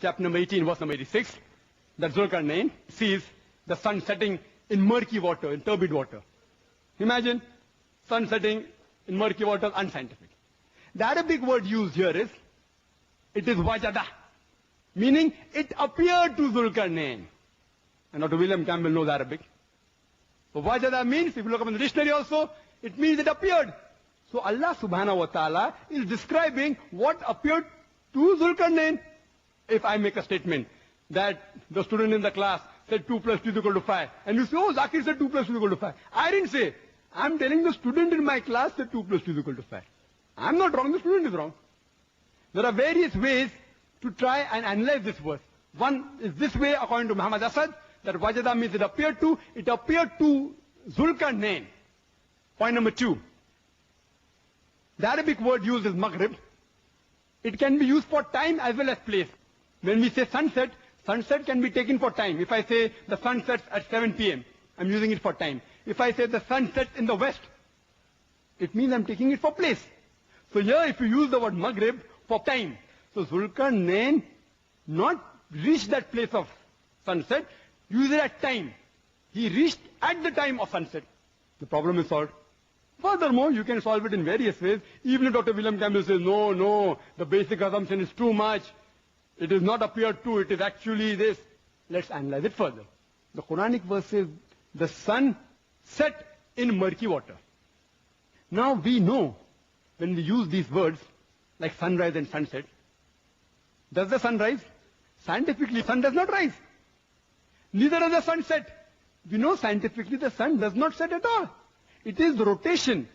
chapter number 18, verse number 86, that Zulkarnain sees the sun setting in murky water, in turbid water. Imagine sun setting in murky water, unscientific. The Arabic word used here is, it is wajada, meaning it appeared to Zulkarnain. And Dr. William Campbell knows Arabic. So wajada means, if you look up in the dictionary also, it means it appeared. So Allah subhanahu wa ta'ala is describing what appeared to Zulkarnain. If I make a statement that the student in the class said 2 plus 2 is equal to 5, and you say, oh, Zakir said 2 plus 2 is equal to 5. I didn't say. I'm telling the student in my class that 2 plus 2 is equal to 5. I'm not wrong, the student is wrong. There are various ways to try and analyze this verse. One is this way, according to Muhammad Asad, that wajada means it appeared to Zulkarnain. Point number 2. The Arabic word used is maghrib. It can be used for time as well as place. When we say sunset, sunset can be taken for time. If I say the sun sets at 7 p.m., I'm using it for time. If I say the sun sets in the west, it means I'm taking it for place. So here, if you use the word maghrib for time, so Zulkarnain not reached that place of sunset, use it at time. He reached at the time of sunset. The problem is solved. Furthermore, you can solve it in various ways. Even if Dr. William Campbell says, no, the basic assumption is too much. It is not appeared to, it is actually this. Let's analyze it further. The Quranic verse says, the sun set in murky water. Now we know, when we use these words, like sunrise and sunset, does the sun rise? Scientifically, sun does not rise. Neither does the sun set. We know scientifically the sun does not set at all. It is the rotation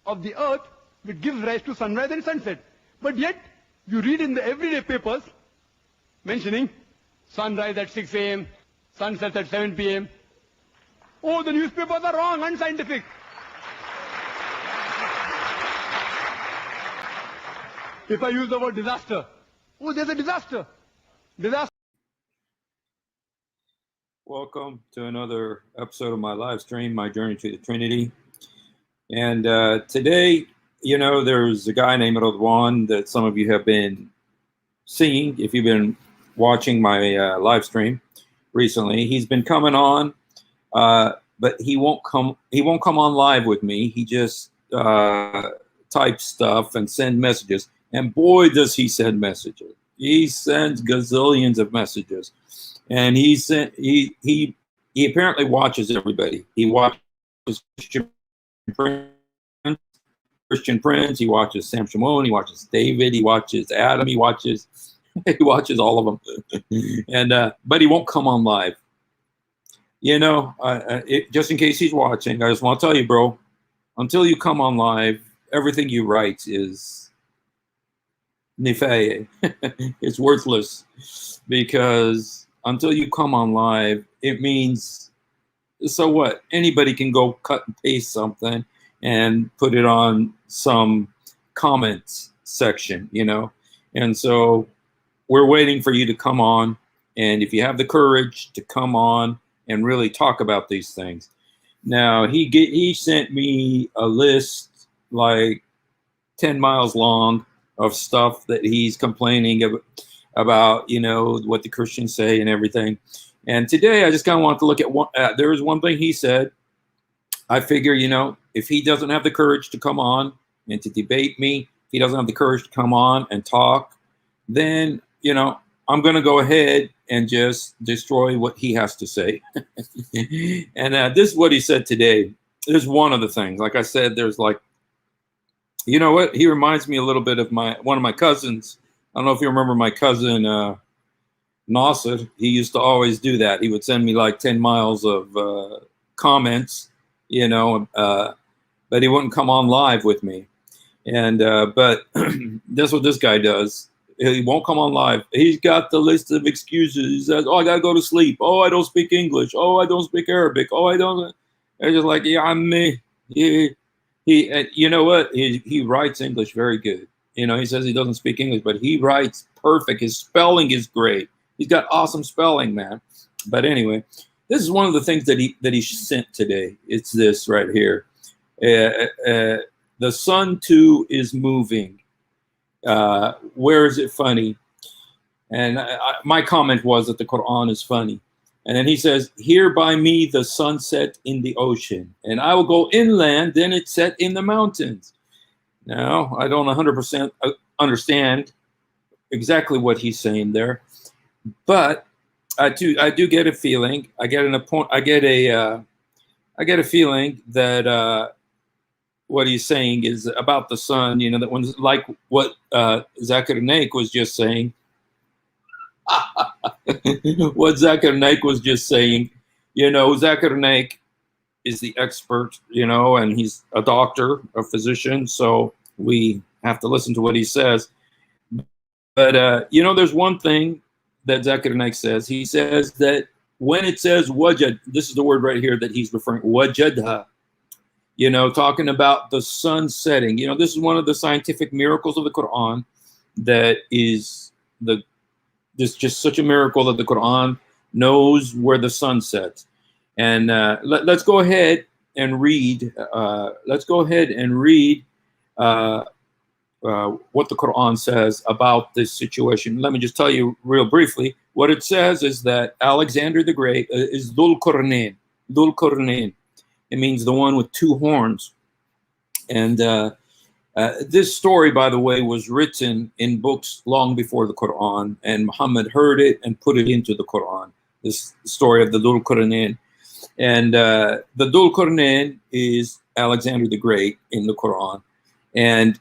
of the earth which gives rise to sunrise and sunset. But yet, you read in the everyday papers mentioning sunrise at 6 a.m., sunset at 7 p.m. Oh, the newspapers are wrong, unscientific. If I use the word disaster, oh, there's a disaster. Disaster. Welcome to another episode of my live stream, My Journey to the Trinity. And today, you know, there's a guy named Radewan that some of you have been seeing, if you've been watching my live stream recently. He's been coming on, but he won't come on live with me. He just types stuff and sends messages. And boy, does he send messages. He sends gazillions of messages. And he apparently watches everybody. He watches Christian Prince, he watches Sam Shimon, he watches David, he watches Adam, he watches all of them. And but he won't come on live. You know, just in case he's watching, I just want to tell you, bro, until you come on live, everything you write is nifaye. It's worthless, because until you come on live, it means, so what? Anybody can go cut and paste something and put it on some comments section, you know? And so we're waiting for you to come on. And if you have the courage to come on and really talk about these things. Now, he sent me a list like 10 miles long of stuff that he's complaining about, you know, what the Christians say and everything. And today I just kind of want to look at one. There was one thing he said. I figure, you know, if he doesn't have the courage to come on and to debate me, if he doesn't have the courage to come on and talk, then, you know, I'm going to go ahead and just destroy what he has to say. And this is what he said today. There's one of the things, like I said, there's like, you know what? He reminds me a little bit of one of my cousins. I don't know if you remember my cousin, Nasser. He used to always do that. He would send me like 10 miles of comments, you know, but he wouldn't come on live with me. And but that's what this guy does. He won't come on live. He's got the list of excuses. He says, oh, I got to go to sleep. Oh, I don't speak English. Oh, I don't speak Arabic. Oh, I don't. They're just like, yeah, I'm me. He you know what? He writes English very good. You know, he says he doesn't speak English, but he writes perfect. His spelling is great. He's got awesome spelling, man. But anyway, this is one of the things that he sent today. It's this right here. The sun too is moving. Where is it funny? And my comment was that the Quran is funny. And then he says, "Here by me the sun set in the ocean, and I will go inland, then it set in the mountains." Now, I don't 100% understand exactly what he's saying there, but I do get a feeling. I get a feeling that what he's saying is about the sun. You know, that when, like what Zakir Naik was just saying. What Zakir Naik was just saying, you know, Zakir Naik is the expert, you know, and he's a doctor, a physician, so we have to listen to what he says. But, you know, there's one thing that Zakir Naik says. He says that when it says wajad, this is the word right here that he's referring, wajadha, you know, talking about the sun setting. You know, this is one of the scientific miracles of the Quran that is this just such a miracle that the Quran knows where the sun sets. And let's go ahead and read. Let's go ahead and read what the Quran says about this situation. Let me just tell you real briefly. What it says is that Alexander the Great is Dhul Qarnayn. Dhul Qarnayn. It means the one with two horns. And this story, by the way, was written in books long before the Quran, and Muhammad heard it and put it into the Quran. This story of the Dhul Qarnayn. And the Dhul Qarnayn is Alexander the Great in the Quran. And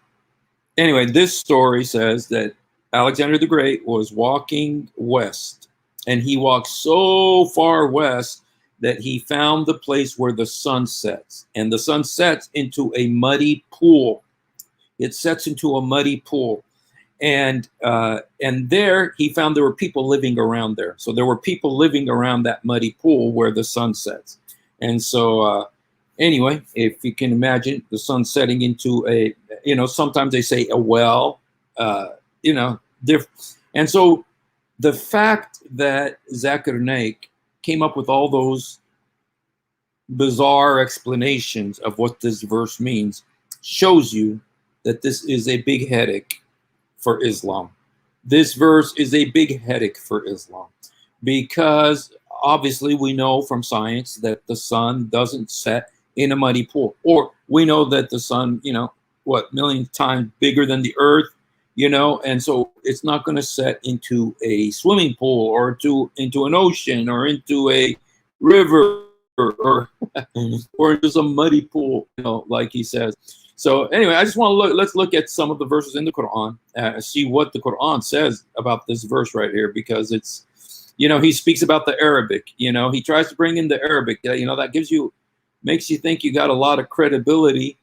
anyway, this story says that Alexander the Great was walking west, and he walked so far west that he found the place where the sun sets, and the sun sets into a muddy pool. It sets into a muddy pool, and there he found there were people living around there. So there were people living around that muddy pool where the sun sets. And so anyway, if you can imagine the sun setting into a, you know, sometimes they say a well, you know, and so the fact that Zakir Naik came up with all those bizarre explanations of what this verse means shows you that this is a big headache for Islam. This verse is a big headache for Islam because obviously we know from science that the sun doesn't set in a muddy pool, or we know that the sun, you know, what, million times bigger than the earth, you know, and so it's not going to set into a swimming pool or into an ocean or into a river or into some muddy pool, you know, like he says. So anyway, I just want to let's look at some of the verses in the Quran, see what the Quran says about this verse right here, because it's, you know, he speaks about the Arabic, you know, he tries to bring in the Arabic, you know, that makes you think you got a lot of credibility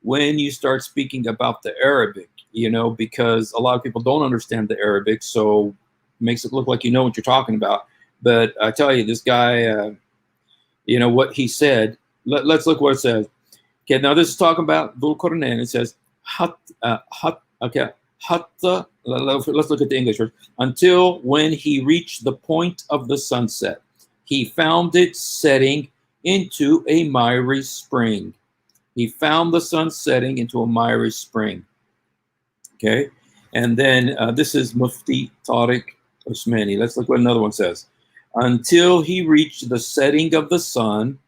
when you start speaking about the Arabic, you know, because a lot of people don't understand the Arabic, so it makes it look like you know what you're talking about. But I tell you, this guy, you know, what he said, let's look what it says. Okay, now this is talking about Dhul Qarnayn. It says, let's look at the English first. Until when he reached the point of the sunset, he found it setting into a miry spring. He found the sun setting into a miry spring. Okay, and then this is Mufti Tariq Usmani. Let's look what another one says. Until he reached the setting of the sun,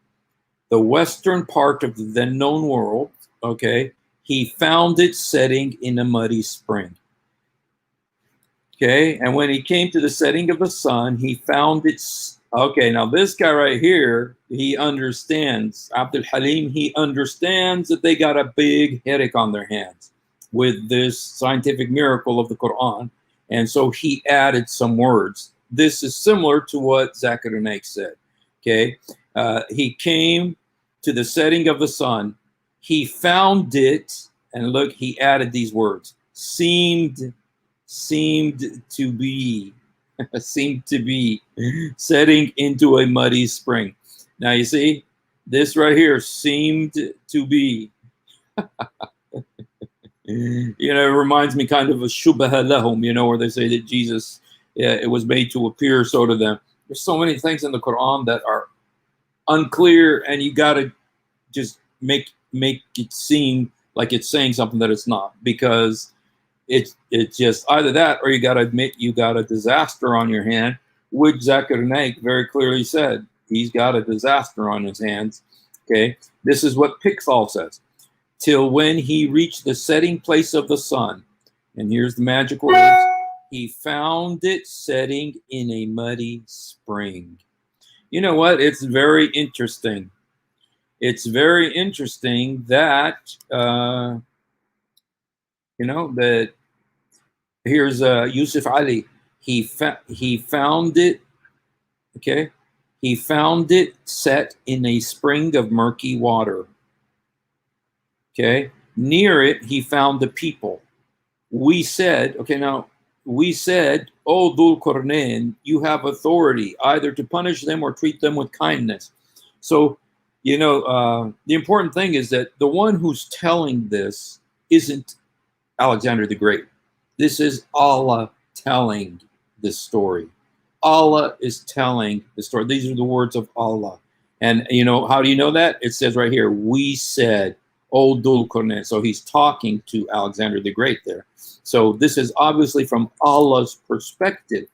the western part of the then known world, okay, he found it setting in a muddy spring. Okay, and when he came to the setting of the sun, he found it. Okay, now this guy right here, he understands, Abdul Halim, he understands that they got a big headache on their hands with this scientific miracle of the Quran. And so he added some words. This is similar to what Zakir Naik said. Okay, he came to the setting of the sun. He found it, and look, he added these words. Seemed to be, seemed to be setting into a muddy spring. Now you see, this right here, seemed to be. You know, it reminds me kind of a shubaha lahum, you know, where they say that Jesus, it was made to appear so to them. There's so many things in the Quran that are unclear, and you got to just make it seem like it's saying something that it's not, because It's just either that or you got to admit you got a disaster on your hand, which Zakir Naik very clearly said. He's got a disaster on his hands. Okay, this is what Pickthall says. Till when he reached the setting place of the sun, and here's the magic words, he found it setting in a muddy spring. You know what? It's very interesting. It's very interesting that, that here's Yusuf Ali. He found it, okay? He found it set in a spring of murky water. Okay? Near it, he found the people. We said, okay, now, we said, "O Dhul Qarnayn, you have authority either to punish them or treat them with kindness." So, the important thing is that the one who's telling this isn't Alexander the Great. This is Allah telling this story. Allah is telling the story. These are the words of Allah. And, how do you know that? It says right here, we said, "O Dhul Qarnayn." So he's talking to Alexander the Great there. So this is obviously from Allah's perspective,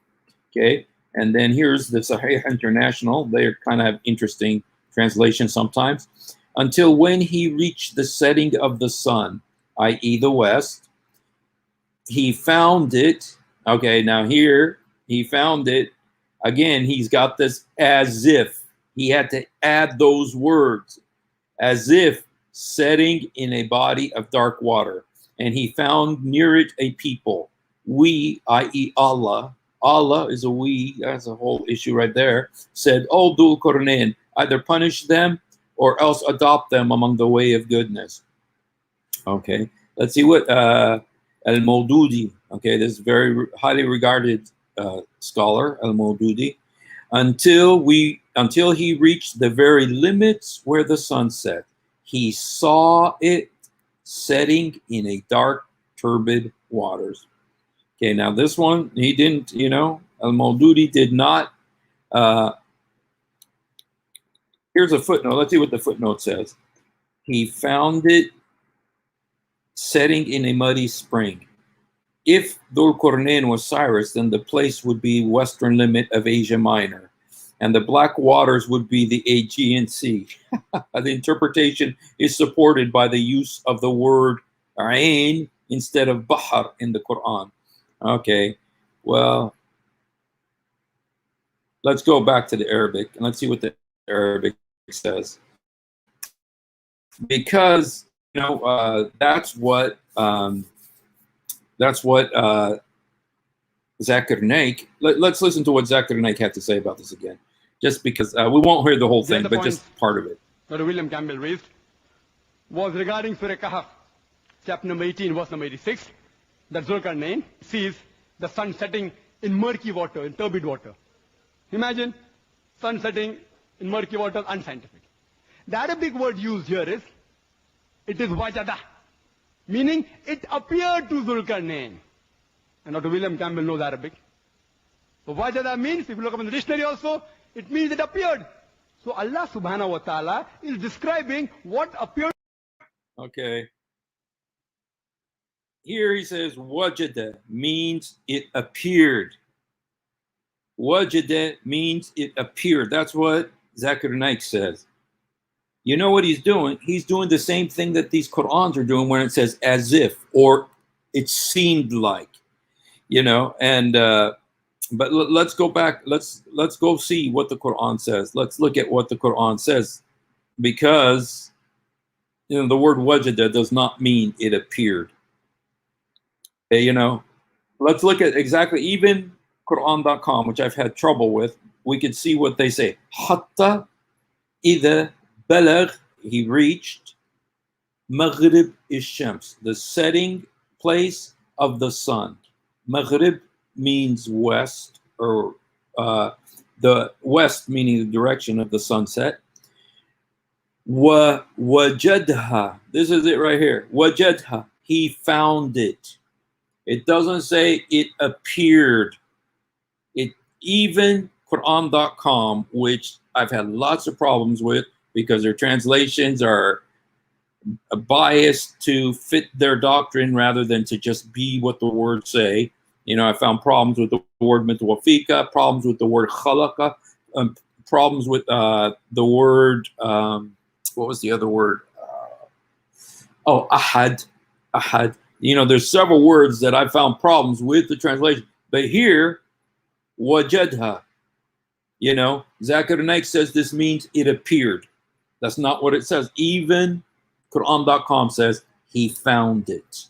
okay? And then here's the Sahih International. They kind of have interesting translation sometimes. Until when he reached the setting of the sun, i.e. the west, he found it. Okay, now here, he found it. Again, he's got this as if. He had to add those words. As if setting in a body of dark water. And he found near it a people. We, i.e. Allah, Allah is a we, that's a whole issue right there, said, "O Dhul Qarnayn, either punish them or else adopt them among the way of goodness." Okay, let's see what Al-Mawdudi, okay, this very highly regarded scholar, Al-Mawdudi, until he reached the very limits where the sun set, he saw it setting in a dark, turbid waters. Okay, now this one, he didn't, Al-Mawdudi did not. Here's a footnote. Let's see what the footnote says. He found it setting in a muddy spring. If Dhul Qarnayn was Cyrus, then the place would be western limit of Asia Minor, and the black waters would be the Aegean Sea. The interpretation is supported by the use of the word Ain instead of Bahar in the Quran. Okay, well, let's go back to the Arabic and let's see what the Arabic says. Because, that's what Zakir Naik, let's listen to what Zakir Naik had to say about this again. Just because we won't hear the whole thing, but just part of it. Dr. William Campbell raised was regarding Surah Kahf, chapter number 18, verse number 86, that Zulkarnain sees the sun setting in murky water, in turbid water. Imagine sun setting in murky water, unscientific. The Arabic word used here is, it is wajada, meaning it appeared to Zulkarnain. And Dr. William Campbell knows Arabic. So wajada means, if you look up in the dictionary also, it means it appeared. So Allah subhanahu wa ta'ala is describing what appeared. Okay. Here he says wajada means it appeared. Wajada means it appeared. That's what Zakir Naik says. You know what he's doing? He's doing the same thing that these Qur'ans are doing when it says as if, or it seemed like, but let's go back. Let's go see what the Quran says. Let's look at what the Quran says, because the word wajada does not mean it appeared. Okay, let's look at exactly even Quran.com, which I've had trouble with. We could see what they say. Hatta idha balagh, he reached Maghrib ish-shams, the setting place of the sun. Maghrib means west, or the west meaning the direction of the sunset. Wajadha, this is it right here. Wajadha, he found it. It doesn't say it appeared. It even Quran.com, which I've had lots of problems with because their translations are biased to fit their doctrine rather than to just be what the words say. I found problems with the word mitwafika, problems with the word khalaqa, problems with the word, what was the other word? Ahad. Ahad. There's several words that I found problems with the translation. But here, wajadha. Zakir Naik says this means it appeared. That's not what it says. Even Quran.com says he found it.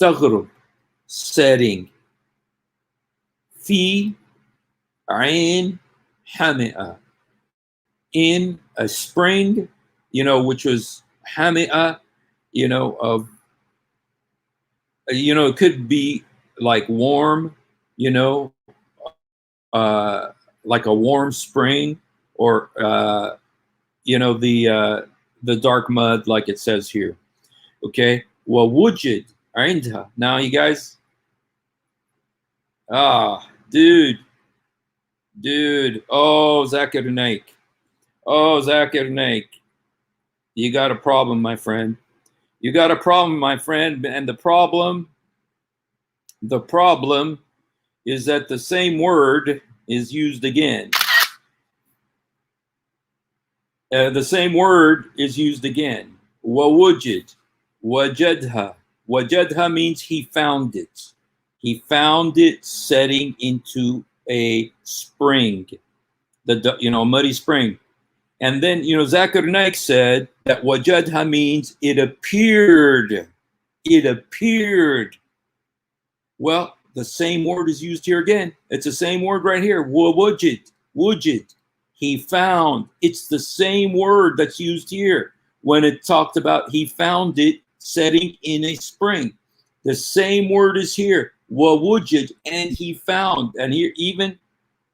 Taghrub, setting. Fi ain hami'a, in a spring, which was hami'a, of, it could be like warm, like a warm spring, or the dark mud, like it says here. Okay, well, wujid indha. Now, you guys, dude, oh, Zakir Naik, you got a problem, my friend. You got a problem, my friend, and the problem is that the same word is used again. The same word is used again. Wawujid, wajadha. Wajadha means he found it. He found it setting into a spring, a muddy spring. And then, Zakir Naik said that wajadha means it appeared. It appeared. Well, the same word is used here again. It's the same word right here. Wujid. Wujid. He found. It's the same word that's used here when it talked about he found it setting in a spring. The same word is here. Wujid, and he found. And here, even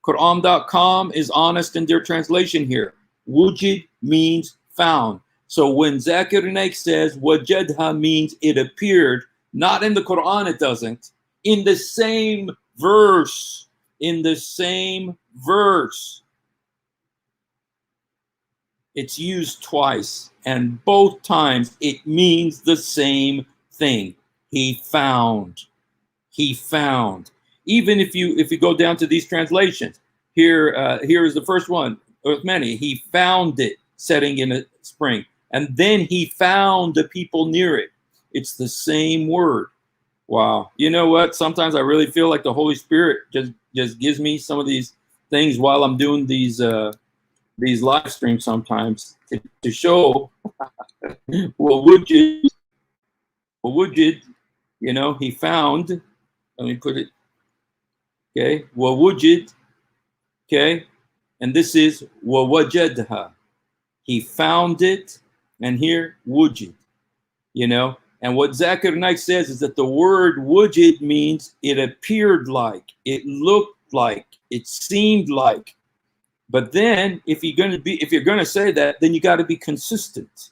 Quran.com is honest in their translation here. Wujid means found. So when Zakir Naik says wajadha means it appeared, not in the Quran, it doesn't. In the same verse, it's used twice, and both times it means the same thing. He found. He found. Even if you go down to these translations, here is the first one with many. He found it setting in a spring, and then he found the people near it. It's the same word. Wow. You know what? Sometimes I really feel like the Holy Spirit just gives me some of these things while I'm doing these live streams sometimes to show wujid, he found. Let me put it. Okay. Wujid. Okay. And this is wajadha. He found it. And here, wujid. And what Zakir Naik says is that the word wujid means it appeared like, it looked like, it seemed like. But then if you're going to say that, then you got to be consistent.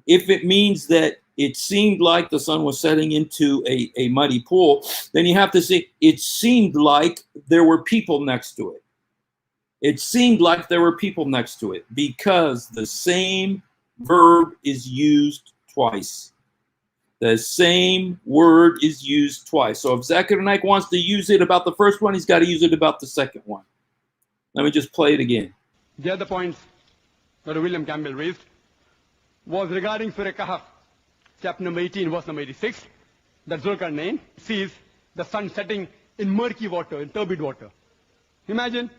If it means that it seemed like the sun was setting into a muddy pool, then you have to say it seemed like there were people next to it. It seemed like there were people next to it because the same verb is used twice. The same word is used twice. So if Zakir Naik wants to use it about the first one, he's got to use it about the second one. Let me just play it again. The other points that William Campbell raised was regarding Surah Kahf, chapter number 18, verse number 86, that Zulkarnain sees the sun setting in murky water, in turbid water. Imagine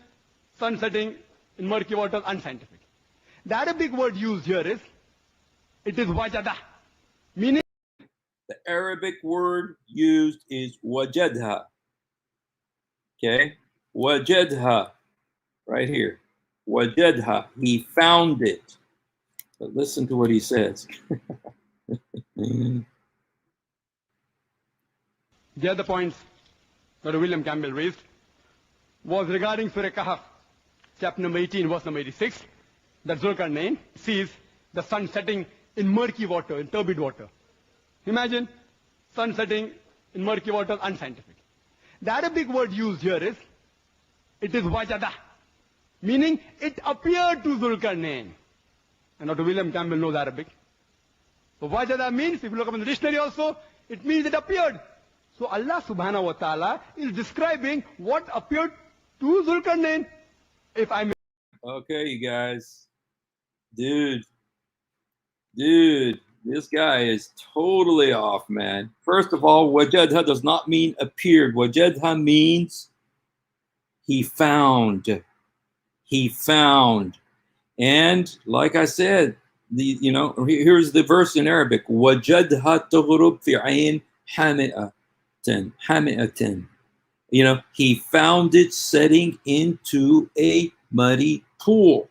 sun setting in murky water, unscientific. The Arabic word used here is, it is wajada, meaning the Arabic word used is wajadha. Okay? Wajadha. Right here. Wajadha. He found it. But listen to what he says. The other points that William Campbell raised was regarding Surah Kahf, chapter number 18, verse number 86, that Zulkarnain sees the sun setting in murky water, in turbid water. Imagine sun setting in murky water, unscientific. The Arabic word used here is, it is wajada, meaning it appeared to Zulkarnain. And Dr. William Campbell knows Arabic. So wajada means, if you look up in the dictionary also, it means it appeared. So Allah subhanahu wa ta'ala is describing what appeared to Zulkarnain. If I may. Okay, you guys. Dude, this guy is totally off, man. First of all, wajadha does not mean appeared. Wajadha means he found. He found. And like I said, here's the verse in Arabic. Wajadha tughrub fi ayn hami'atin. He found it setting into a muddy pool.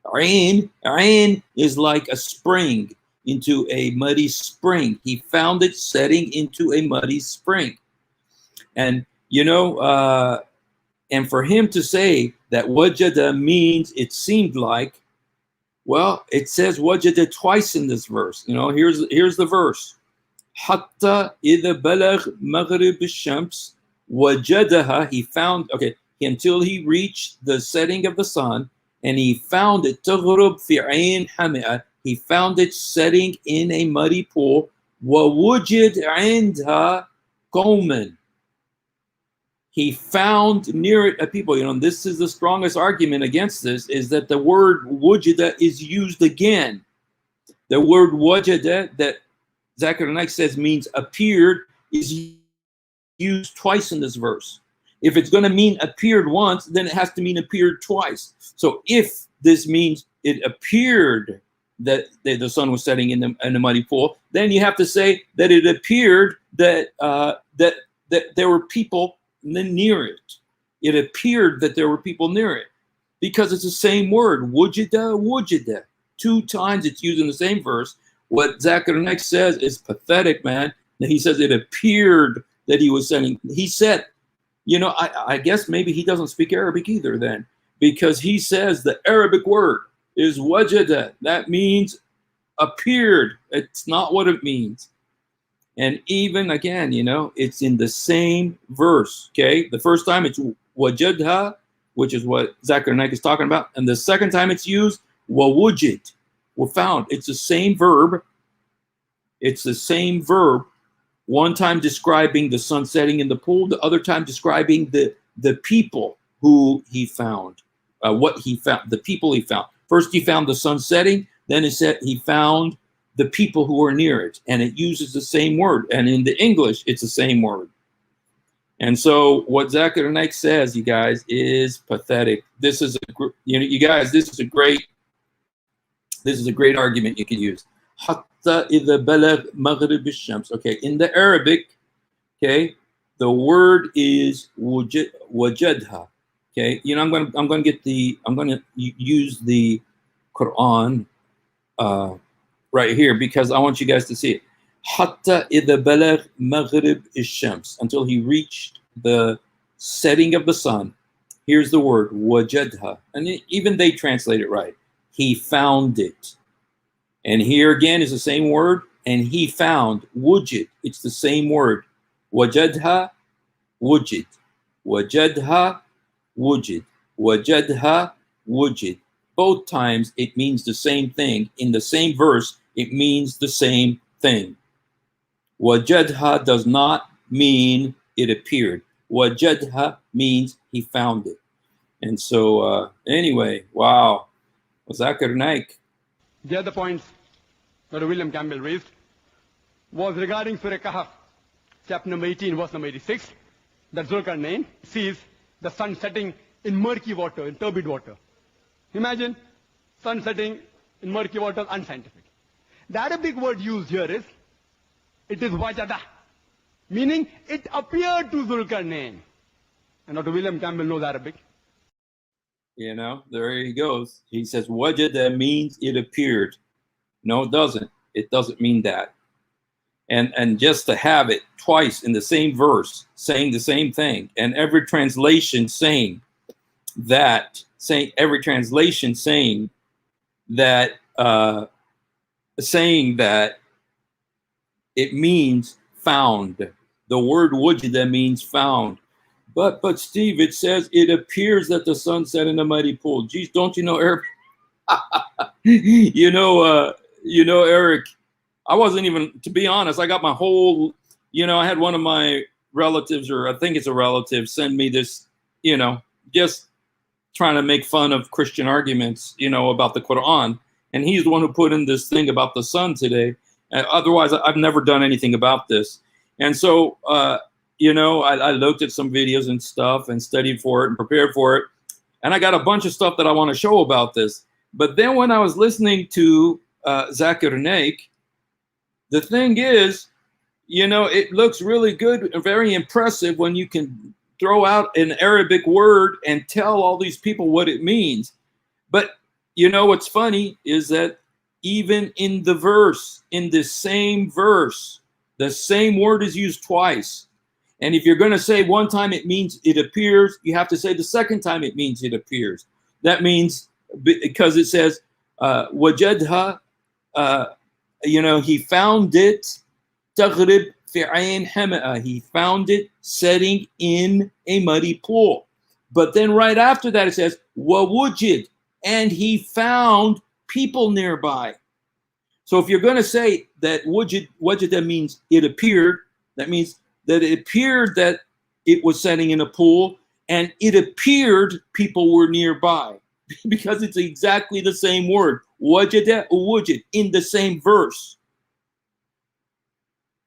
Ayn is like a spring, into a muddy spring. He found it setting into a muddy spring. And, and for him to say that wajada means it seemed like, well, it says wajada twice in this verse. Here's the verse. Hatta idha balagh maghrib ash-shams wajadaha, he found, until he reached the setting of the sun, and he found it taghrub fi ayn hami'a, he found it setting in a muddy pool, wa wujid 'indha qawman, he found near it a people. This is the strongest argument against this, is that the word wujida is used again. The word wajada that Zakir Naik says means appeared is used twice in this verse. If it's going to mean appeared once, then it has to mean appeared twice. So if this means it appeared that the sun was setting in the muddy pool, then you have to say that it appeared that there were people near it. It appeared that there were people near it, because it's the same word, wujida. 2 times it's used in the same verse. What Zakir Naik says is pathetic, man. He says it appeared that he was sending. He said, I guess maybe he doesn't speak Arabic either then, because he says the Arabic word is wajada. That means appeared. It's not what it means. And even again, it's in the same verse. Okay, the first time it's wajadha, which is what Zakir Naik is talking about, and the second time it's used wawujid, were found. It's the same verb. It's the same verb. One time describing the sun setting in the pool, the other time describing the people who he found, what he found, the people he found. First he found the sun setting, then it said he found the people who were near it, and it uses the same word. And in the English, it's the same word. And so what Zakir Naik says, you guys, is pathetic. This is you guys, this is a great argument you can use. Hatta idha balagh maghrib ash-shams. Okay, in the Arabic, okay, the word is wajadha. Okay, I'm going to use the Quran right here, because I want you guys to see it. Hatta idha balagh maghrib ash-shams, until he reached the setting of the sun. Here's the word wajadha, and even they translate it right. He found it. And here again is the same word, and he found wujid. It's the same word. Wajadha, wujid. Wajadha, wujid. Wajadha, wujid. Both times it means the same thing. In the same verse, it means the same thing. Wajadha does not mean it appeared. Wajadha means he found it. And so, anyway, wow. Zakir Naik. The other points Dr. William Campbell raised was regarding Surah Kahf, chapter number 18, verse number 86, that Zulkarnain sees the sun setting in murky water, in turbid water. Imagine sun setting in murky water, unscientific. The Arabic word used here is, it is wajada, meaning it appeared to Zulkarnain. And Dr. William Campbell knows Arabic. There he goes. He says wajada means it appeared. No, it doesn't. It doesn't mean that. And just to have it twice in the same verse, saying the same thing, and every translation saying that it means found. The word wujida means found. But Steve, it says it appears that the sun set in a mighty pool. Geez, don't you know Arabic? Eric, I wasn't even, to be honest, I got my whole, I had one of my relatives, or I think it's a relative, send me this, just trying to make fun of Christian arguments, about the Quran. And he's the one who put in this thing about the sun today. Otherwise, I've never done anything about this. And so, I looked at some videos and stuff and studied for it and prepared for it. And I got a bunch of stuff that I want to show about this. But then when I was listening to Zakir Naik, the thing is, it looks really good and very impressive when you can throw out an Arabic word and tell all these people what it means. But what's funny is that even in the verse, in the same verse, the same word is used twice. And if you're going to say one time it means it appears, you have to say the second time it means it appears. That means, because it says, wajadha, he found it, taghrib fi ayn hama'a, he found it setting in a muddy pool. But then right after that it says, wawujid, and he found people nearby. So if you're going to say that wajada means it appeared, that means that it appeared that it was setting in a pool, and it appeared people were nearby, because it's exactly the same word, wajada wujid, in the same verse.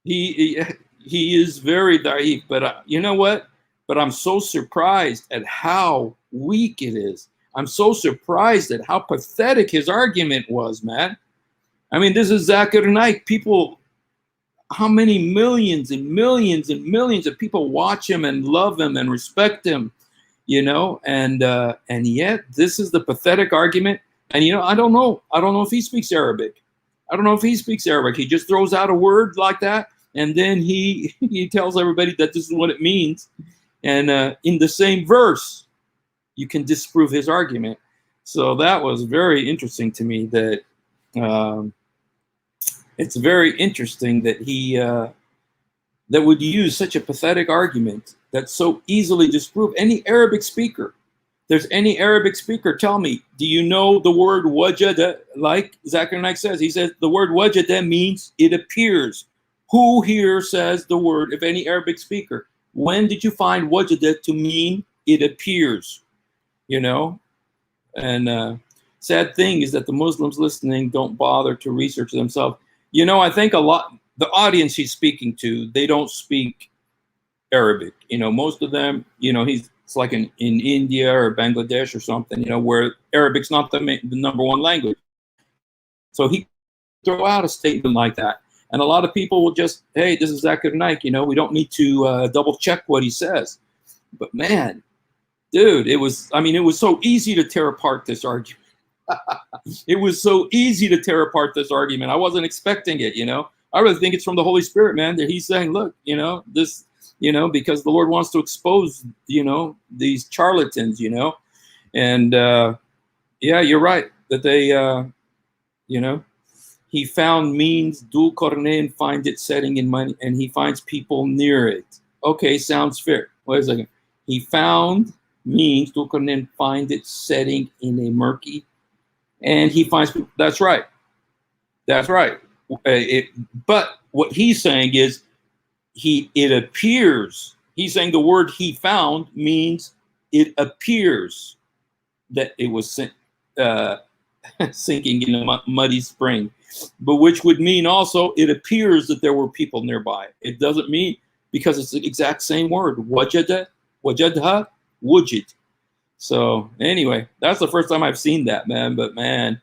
He is very da'if, but you know what? But I'm so surprised at how weak it is. I'm so surprised at how pathetic his argument was, man. I mean, this is Zakir Naik. People, how many millions and millions and millions of people watch him and love him and respect him, and yet this is the pathetic argument. And I don't know if he speaks Arabic. I don't know if he speaks Arabic. He just throws out a word like that, and then he tells everybody that this is what it means. And in the same verse, you can disprove his argument. So that was very interesting to me. That it's very interesting that he that would use such a pathetic argument that so easily disprove any Arabic speaker. There's any Arabic speaker, tell me, do you know the word wajada? Like Zakir Naik says, he says the word wajada means it appears. Who here says the word, if any Arabic speaker? When did you find wajada to mean it appears? And sad thing is that the Muslims listening don't bother to research themselves. I think a lot, the audience he's speaking to, they don't speak Arabic. Most of them, it's like in India or Bangladesh or something, where Arabic's not the number one language. So he throw out a statement like that. And a lot of people will just, hey, this is Zakir Naik, we don't need to double check what he says. But man, dude, it was so easy to tear apart this argument. It was so easy to tear apart this argument. I wasn't expecting it, I really think it's from the Holy Spirit, man, that he's saying, look, this, because the Lord wants to expose, these charlatans, and yeah, you're right that they, he found means, Dul Qarnayn, find it setting in money, and he finds people near it. Okay, sounds fair. Wait a second. He found means, Dul Qarnayn, find it setting in a murky, and he finds people. That's right. That's right. But what he's saying is, it appears. He's saying the word he found means it appears that it was sinking in a muddy spring, but which would mean also it appears that there were people nearby. It doesn't mean, because it's the exact same word, wajada, wajadha, wujid. So anyway, that's the first time I've seen that, man. But man,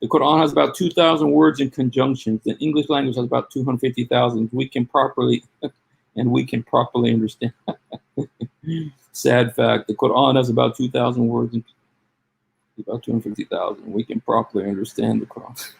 the Quran has about 2,000 words in conjunctions. The English language has about 250,000. We can properly understand. Sad fact, the Quran has about 2,000 words in about 250,000. We can properly understand the Quran.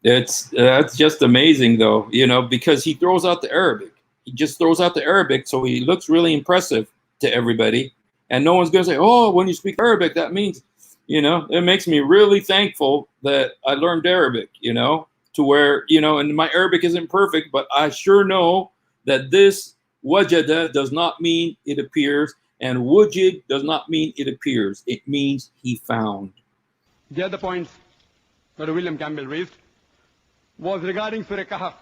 That's just amazing, though. Because he throws out the Arabic. He just throws out the Arabic, so he looks really impressive to everybody, and no one's gonna say, "Oh, when you speak Arabic, that means," It makes me really thankful that I learned Arabic, to where and my Arabic isn't perfect, but I sure know that this wajada does not mean it appears. And wujid does not mean it appears. It means he found. The other points that William Campbell raised was regarding Surah Kahf,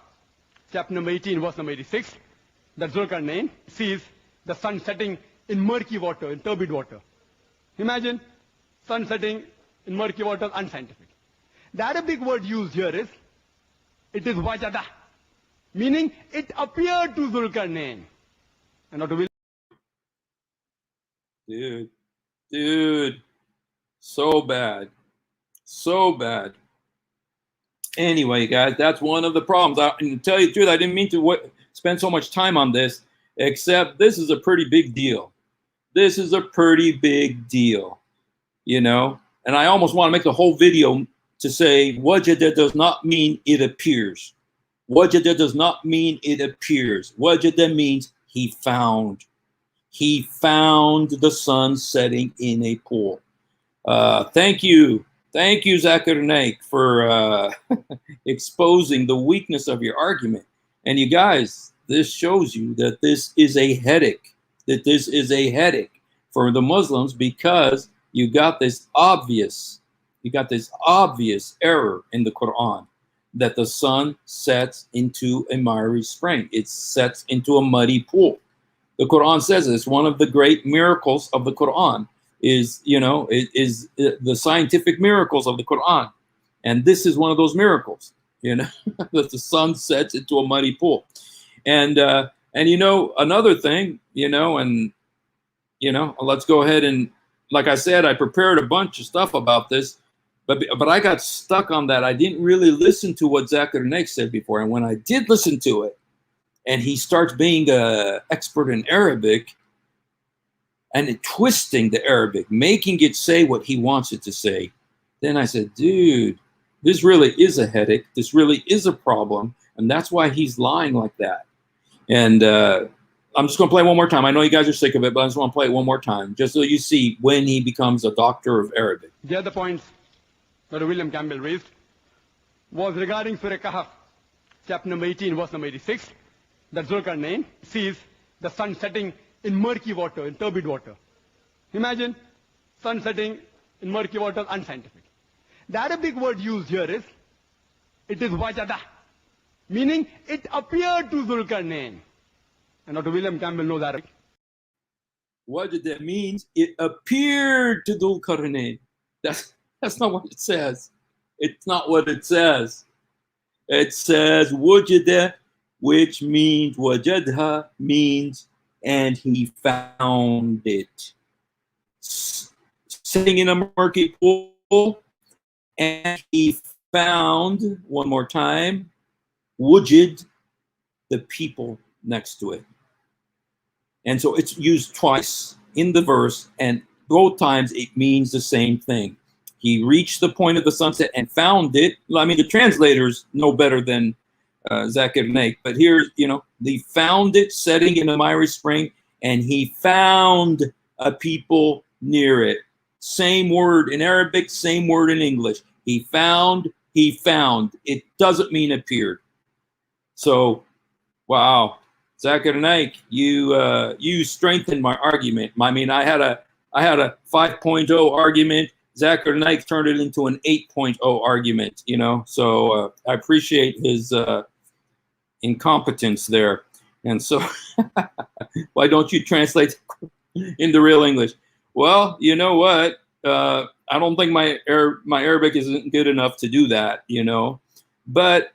chapter number 18, verse number 86, that Zulkarnain sees the sun setting in murky water, in turbid water. Imagine sun setting in murky water, unscientific. The Arabic word used here is, it is wajada, meaning it appeared to Zulkarnain. And not Dude, so bad. So bad. Anyway, guys, that's one of the problems. And to tell you the truth, I didn't mean to spend so much time on this, except this is a pretty big deal. This is a pretty big deal, you know? And I almost want to make the whole video to say, wajada does not mean it appears. Wajada does not mean it appears. Wajada means he found. He found the sun setting in a pool. Thank you. Thank you, Zakir Naik, for exposing the weakness of your argument. And you guys, this shows you that this is a headache. That this is a headache for the Muslims, because you got this obvious error in the Quran, that the sun sets into a miry spring. It sets into a muddy pool. The Quran says it's one of the great miracles of the Quran. Is the scientific miracles of the Quran, and this is one of those miracles, that the sun sets into a muddy pool. And another thing, let's go ahead and, like I said, I prepared a bunch of stuff about this, but I got stuck on that. I didn't really listen to what Zakir Naik said before, and when I did listen to it, and he starts being an expert in Arabic, and twisting the Arabic, making it say what he wants it to say, then I said, dude, this really is a headache. This really is a problem. And that's why he's lying like that. And I'm just going to play it one more time. I know you guys are sick of it, but I just want to play it one more time, just so you see when he becomes a doctor of Arabic. The other points that William Campbell raised was regarding Surah Kahf, chapter number 18, verse number 86, that Zulkarnain sees the sun setting in murky water, in turbid water. Imagine sun setting in murky water, unscientific. The Arabic word used here is, it is wajada, meaning it appeared to Zulkarnain. And Dr. William Campbell knows Arabic. Wajada means it appeared to Zulkarnain. That's not what it says. It's not what it says. It says wajada, which means wajadha means and he found it. Sitting in a murky pool, and he found, one more time, wujid, the people next to it. And so it's used twice in the verse, and both times it means the same thing. He reached the point of the sunset and found it. I mean, the translators know better than Zakir Naik, but here, they found it setting in a miry spring, and he found a people near it. Same word in Arabic, same word in English. He found. It doesn't mean appeared. So, wow, Zakir Naik, you strengthened my argument. I mean, I had a 5.0 argument. Zakir Naik turned it into an 8.0 argument. So I appreciate his incompetence there. And so why don't you translate into real English? Well, you know what? I don't think my Arabic isn't good enough to do that, But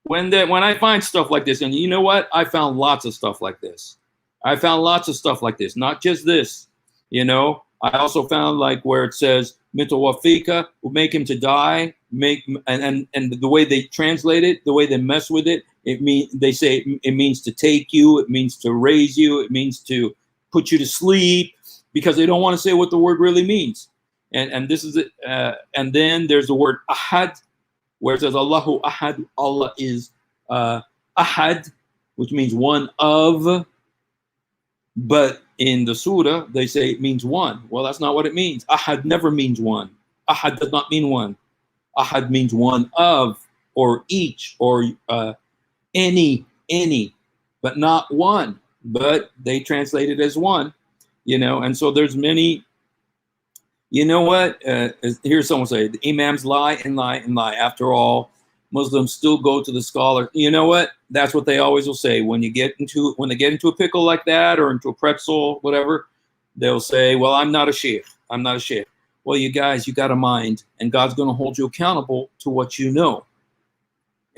when I find stuff like this, and you know what? I found lots of stuff like this. Not just this, I also found like where it says mitawafika will make him to die, and the way they translate it, the way they mess with it, they say it means to take you, it means to raise you, it means to put you to sleep, because they don't want to say what the word really means. And this is it. And then there's the word ahad, where it says Allahu ahad, Allah is ahad, which means one of. But in the surah, they say it means one. Well, that's not what it means. Ahad never means one. Ahad does not mean one. Ahad means one of, or each, or any, but not one. But they translate it as one. And so there's many. You know what? Here's someone say, the imams lie and lie and lie. After all, Muslims still go to the scholar. You know what? That's what they always will say. When they get into a pickle like that, or into a pretzel, whatever, they'll say, well, I'm not a sheikh. I'm not a sheikh. Well, you guys, you got a mind, and God's going to hold you accountable to what you know.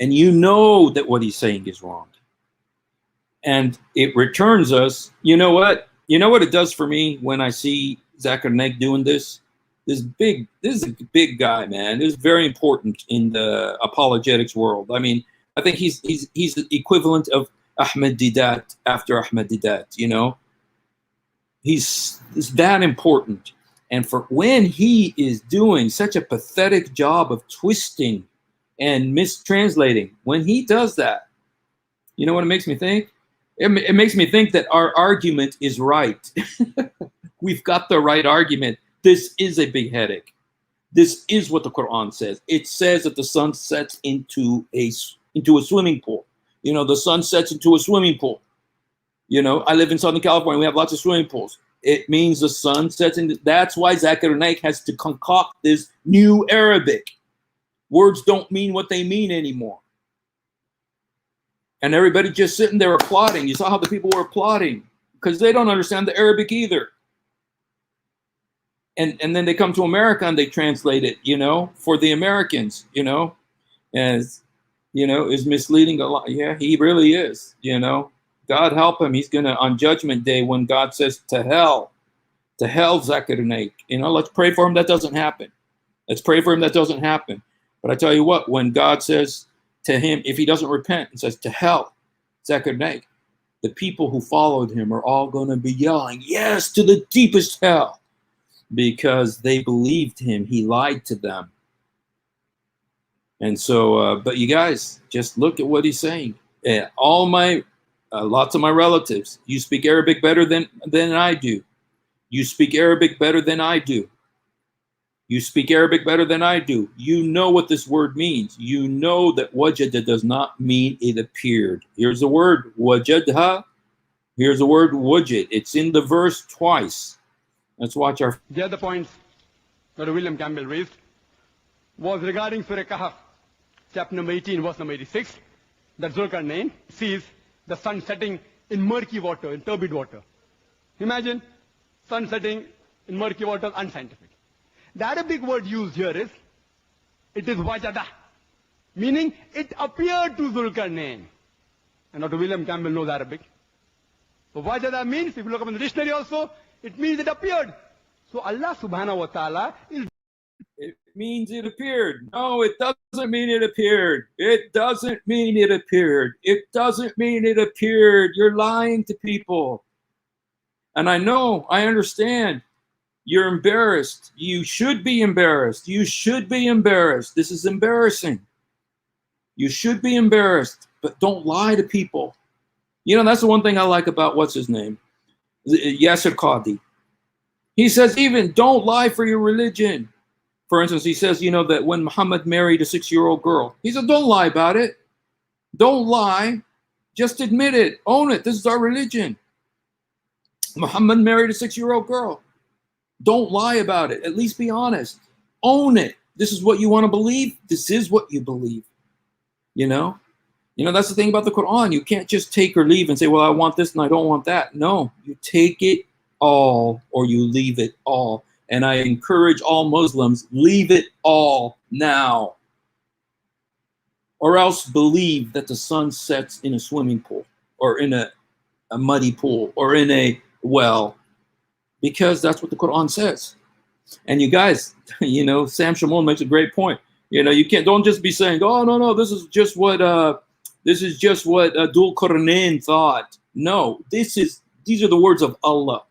And you know that what he's saying is wrong. And it returns us. You know what? You know what it does for me when I see Zakir Naik doing this? This is a big guy, man. This is very important in the apologetics world. I mean, I think he's the equivalent of Ahmed Didat after Ahmed Didat, He's that important. And for when he is doing such a pathetic job of twisting and mistranslating, when he does that, you know what it makes me think? It makes me think that our argument is right. We've got the right argument. This is a big headache. This is what the Quran says. It says that the sun sets into a swimming pool. The sun sets into a swimming pool. I live in Southern California. We have lots of swimming pools. It means the sun sets into. That's why Zakir Naik has to concoct this new Arabic. Words don't mean what they mean anymore. And everybody just sitting there applauding. You saw how the people were applauding because they don't understand the Arabic either. And then they come to America and they translate it, for the Americans, as, is misleading a lot. Yeah, he really is, God help him. He's going to, on Judgment Day, when God says to hell, Zakir Naik, let's pray for him that doesn't happen. Let's pray for him that doesn't happen. But I tell you what, when God says to him, if he doesn't repent and says to hell, Zakir Naik, the people who followed him are all going to be yelling, yes, to the deepest hell. Because they believed him. He lied to them. And so, but you guys, just look at what he's saying. Lots of my relatives, you speak Arabic better than I do. You speak Arabic better than I do. You speak Arabic better than I do. You know what this word means. You know that wajada does not mean it appeared. Here's the word wajadha. Here's the word wajid. It's in the verse twice. Let's watch our. The other points that William Campbell raised was regarding Surah Kahf, chapter number 18, verse number 86, that Zulkarnain sees the sun setting in murky water, in turbid water. Imagine sun setting in murky water, unscientific. The Arabic word used here is, it is wajada, meaning it appeared to Zulkarnain. And Dr. William Campbell knows Arabic. So wajada means, if you look up in the dictionary also, it means it appeared. So Allah subhanahu wa ta'ala is. It means it appeared. No, it doesn't mean it appeared. It doesn't mean it appeared. It doesn't mean it appeared. You're lying to people. And I know, I understand. You're embarrassed. You should be embarrassed. You should be embarrassed. This is embarrassing. You should be embarrassed, but don't lie to people. That's the one thing I like about what's his name? Yasser Qadi. He says, even don't lie for your religion. For instance, he says, that when Muhammad married a 6-year-old girl, he said, don't lie about it. Don't lie. Just admit it. Own it. This is our religion. Muhammad married a 6-year-old girl. Don't lie about it. At least be honest. Own it. This is what you want to believe. This is what you believe. That's the thing about the Quran. You can't just take or leave and say, well, I want this and I don't want that. No, you take it all or you leave it all. And I encourage all Muslims, leave it all now. Or else believe that the sun sets in a swimming pool or in a muddy pool or in a well, because that's what the Quran says. And you guys, Sam Shamoun makes a great point. You don't just be saying, oh, no, this is just what Dhul Qarnayn thought. No, these are the words of Allah.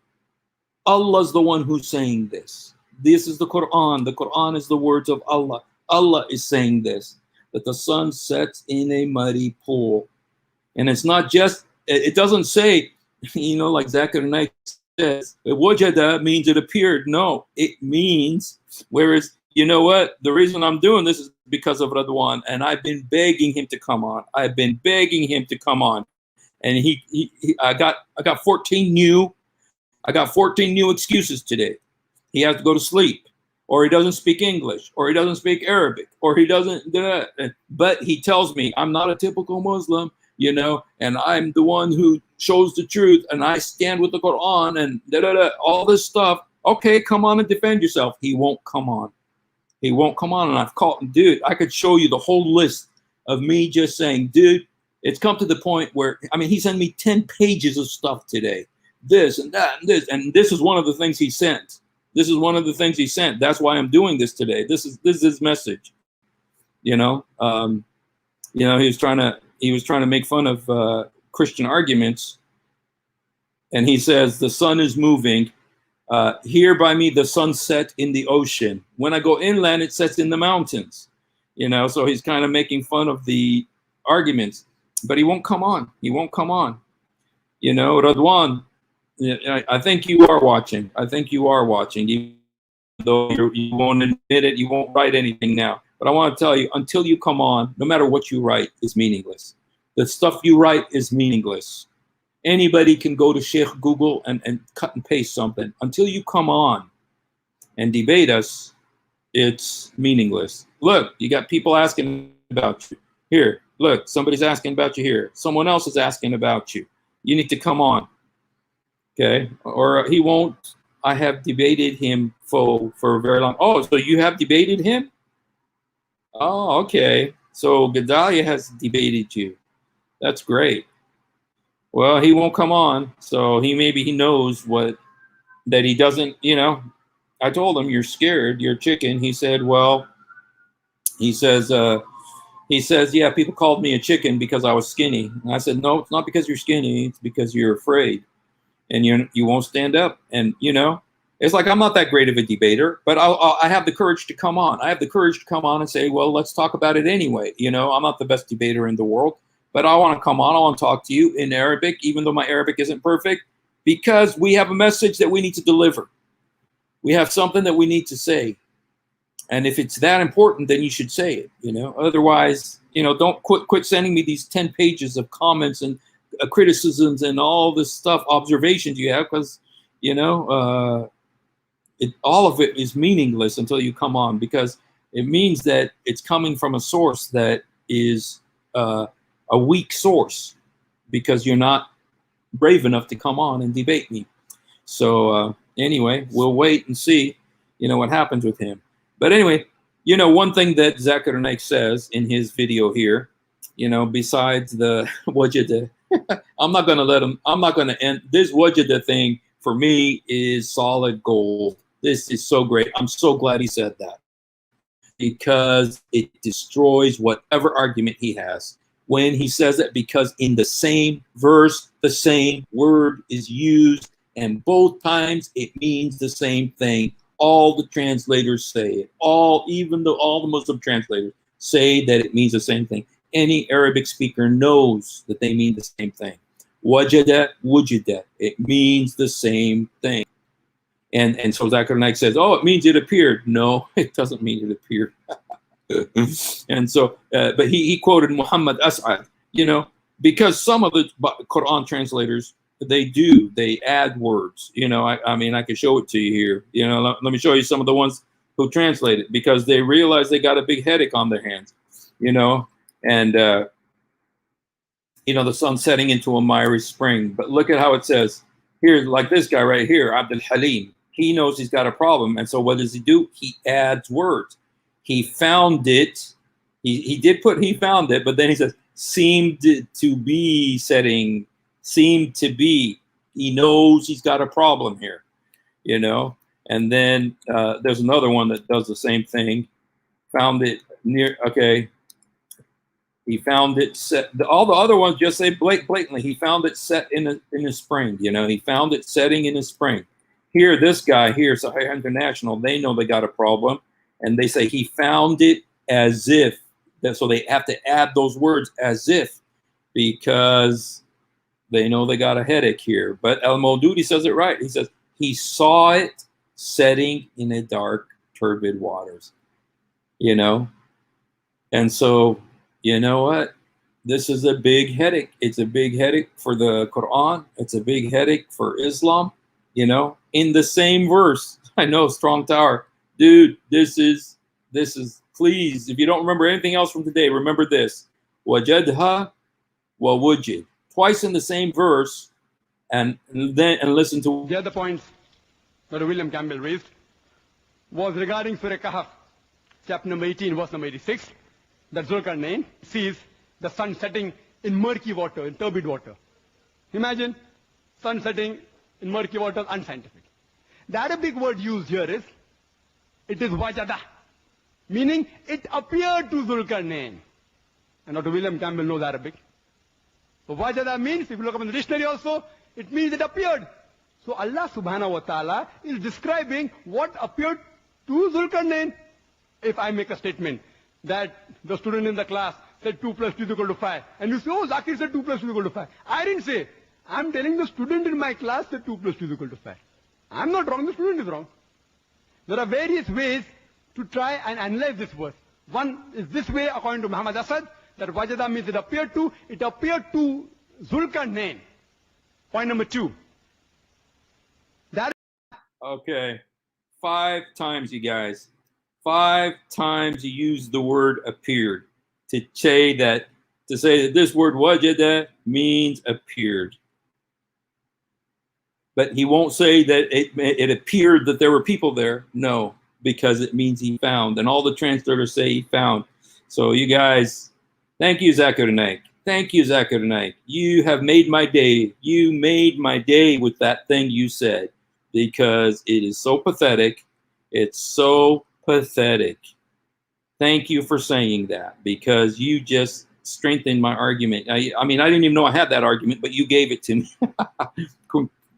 Allah's the one who's saying this. This is the Quran. The Quran is the words of Allah. Allah is saying this, that the sun sets in a muddy pool. And it's not just, it doesn't say, like Zakir Naik says, wajada means it appeared. No, it means, whereas, you know what? The reason I'm doing this is because of Radewan, and I've been begging him to come on. I've been begging him to come on, and I got 14 new I got 14 new excuses today. He has to go to sleep, or he doesn't speak English, or he doesn't speak Arabic, or he doesn't, but he tells me I'm not a typical Muslim, and I'm the one who shows the truth, and I stand with the Quran, and all this stuff. Okay, come on and defend yourself. He won't come on. He won't come on, and I've called, dude, I could show you the whole list of me just saying, dude, it's come to the point where, he sent me 10 pages of stuff today, this and that and this, and this is one of the things he sent. This is one of the things he sent. That's why I'm doing this today. This is his message. He was trying to make fun of Christian arguments, and he says the sun is moving. Here by me, the sun set in the ocean. When I go inland, it sets in the mountains. So he's kind of making fun of the arguments, but he won't come on. He won't come on. Radewan, I think you are watching. I think you are watching, even though you won't admit it. You won't write anything now. But I want to tell you, until you come on, no matter what you write is meaningless. The stuff you write is meaningless. Anybody can go to Sheikh Google and cut and paste something. Until you come on and debate us, it's meaningless. Look, you got people asking about you. Here, look, somebody's asking about you here. Someone else is asking about you. You need to come on. Okay? Or he won't. I have debated him for a very long. Oh, so you have debated him? Oh, okay. So Gedalia has debated you. That's great. Well, he won't come on. So maybe he knows that he doesn't, I told him, you're scared, you're a chicken. He said, well, he says, yeah, people called me a chicken because I was skinny. And I said, no, it's not because you're skinny. It's because you're afraid and you won't stand up. And, it's like, I'm not that great of a debater, but I have the courage to come on. I have the courage to come on and say, well, let's talk about it anyway. I'm not the best debater in the world, but I want to come on. I want to talk to you in Arabic, even though my Arabic isn't perfect, because we have a message that we need to deliver. We have something that we need to say. And if it's that important, then you should say it, Otherwise, don't quit sending me these 10 pages of comments and criticisms and all this stuff, observations you have, because, all of it is meaningless until you come on, because it means that it's coming from a source that is a weak source, because you're not brave enough to come on and debate me. So anyway, we'll wait and see, what happens with him. But anyway, one thing that Zakir Naik says in his video here, besides the wajida, I'm not going to end this wajida thing. For me is solid gold. This is so great. I'm so glad he said that, because it destroys whatever argument he has when he says it, because in the same verse, the same word is used, and both times it means the same thing. All the translators say it. All the Muslim translators say that it means the same thing. Any Arabic speaker knows that they mean the same thing. Wajada, wujida. It means the same thing. And so Zakir Naik says, oh, it means it appeared. No, it doesn't mean it appeared. And so, but he quoted Muhammad As'ad, because some of the Quran translators, they add words, I could show it to you here. Let me show you some of the ones who translate it, because they realize they got a big headache on their hands, and, the sun setting into a miry spring. But look at how it says here, like this guy right here, Abdul Halim. He knows he's got a problem. And so what does he do? He adds words. He found it. He did put, he found it, but then he says, seemed to be setting, seemed to be. He knows he's got a problem here, And then there's another one that does the same thing. Found it near, okay. He found it set. All the other ones just say blatantly, he found it set in a spring. He found it setting in a spring. Here, this guy here, Sahih International, they know they got a problem, and they say he found it as if. So they have to add those words as if, because they know they got a headache here. But Al-Maududi says it right. He says he saw it setting in the dark, turbid waters. And so, you know what? This is a big headache. It's a big headache for the Quran. It's a big headache for Islam. in the same verse. I know, strong tower. Dude, this is, please, if you don't remember anything else from today, remember this. Wajadha wa wujid. Twice in the same verse, and listen to the other points that William Campbell raised was regarding Surah Kahf, chapter number 18, verse number 86, that Zulkarnain sees the sun setting in murky water, in turbid water. Imagine sun setting in murky water, unscientific. The Arabic word used here is, it is wajada, meaning it appeared to Zulkarnain. And Dr. William Campbell knows Arabic. So wajada means, if you look up in the dictionary also, it means it appeared. So Allah subhanahu wa ta'ala is describing what appeared to Zulkarnain. If I make a statement that the student in the class said 2 plus 2 is equal to 5, and you say, oh, Zakir said 2 plus 2 is equal to 5. I didn't say. I'm telling the student in my class that 2 plus 2 is equal to 5. I'm not wrong, the student is wrong. There are various ways to try and analyze this verse. One is this way, according to Muhammad Asad, that wajada means it appeared to Zulkarnain. Point number 2. Okay. 5 times, you guys. 5 times you use the word appeared to say that this word wajada means appeared. But he won't say that it appeared that there were people there. No, because it means he found. And all the translators say he found. So you guys, thank you, Zakir Naik. Thank you, Zakir Naik. You have made my day. You made my day with that thing you said. Because it is so pathetic. It's so pathetic. Thank you for saying that. Because you just strengthened my argument. I mean, I didn't even know I had that argument, but you gave it to me.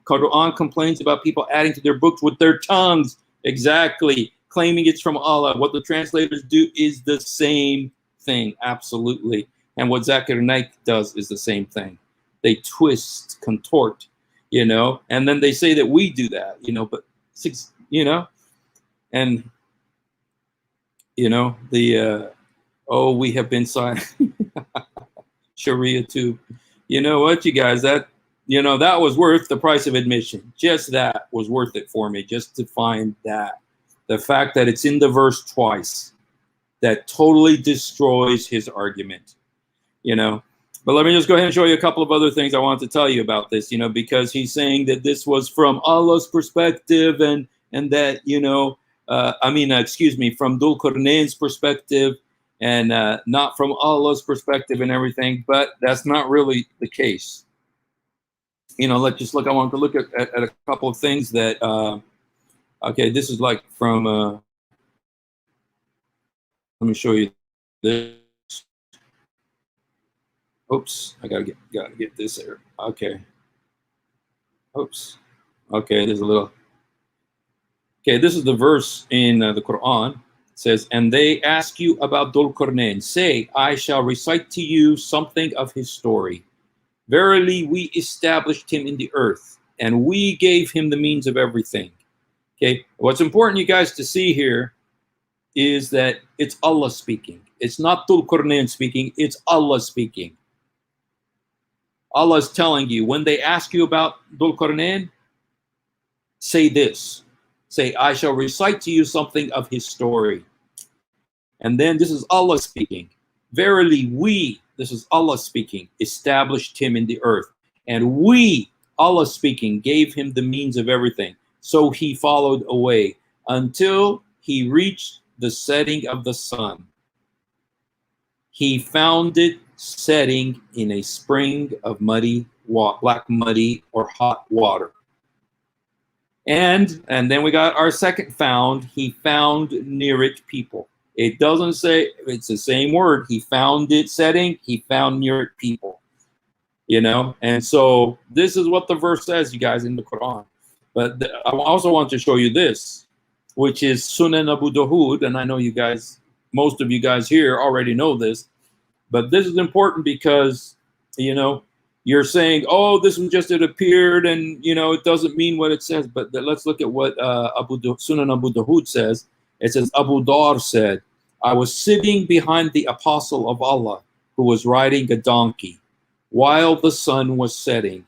Quran complains about people adding to their books with their tongues. Exactly. Claiming it's from Allah. What the translators do is the same thing. Absolutely. And what Zakir Naik does is the same thing. They twist, contort, and then they say that we do that, but, and, we have been silent. Sharia too. You know what, you guys, that was worth the price of admission. Just that was worth it for me, just to find that. The fact that it's in the verse twice, that totally destroys his argument, But let me just go ahead and show you a couple of other things I want to tell you about this, because he's saying that this was from Allah's perspective and that, from Dhul Qarnayn's perspective and not from Allah's perspective and everything. But that's not really the case. Let's look. I want to look at a couple of things that. Okay, this is like from. Let me show you this. Oops, I gotta get this here. Okay. Oops. Okay, there's a little. Okay, this is the verse in the Quran. It says, "And they ask you about Dhul Qarnayn. Say, I shall recite to you something of his story. Verily, we established him in the earth, and we gave him the means of everything." Okay, what's important, you guys, to see here is that it's Allah speaking. It's not Dhul Qarnayn speaking. It's Allah speaking. Allah is telling you, when they ask you about Dhul Qarnayn, say this. Say, I shall recite to you something of his story. And then this is Allah speaking. Verily we, this is Allah speaking, established him in the earth. And we, Allah speaking, gave him the means of everything. So he followed away until he reached the setting of the sun. He found it setting in a spring of black muddy or hot water. And then we got our second found. He found near it people. It doesn't say, it's the same word. He found it setting. He found near it people. And so this is what the verse says, you guys, in the Quran. But I also want to show you this, which is Sunan Abu Dawud. And I know you guys, most of you guys here already know this. But this is important because, you're saying, oh, this was just, it appeared and, it doesn't mean what it says. But let's look at what Sunan Abu Dawud says. It says, Abu Dar said, I was sitting behind the apostle of Allah who was riding a donkey while the sun was setting.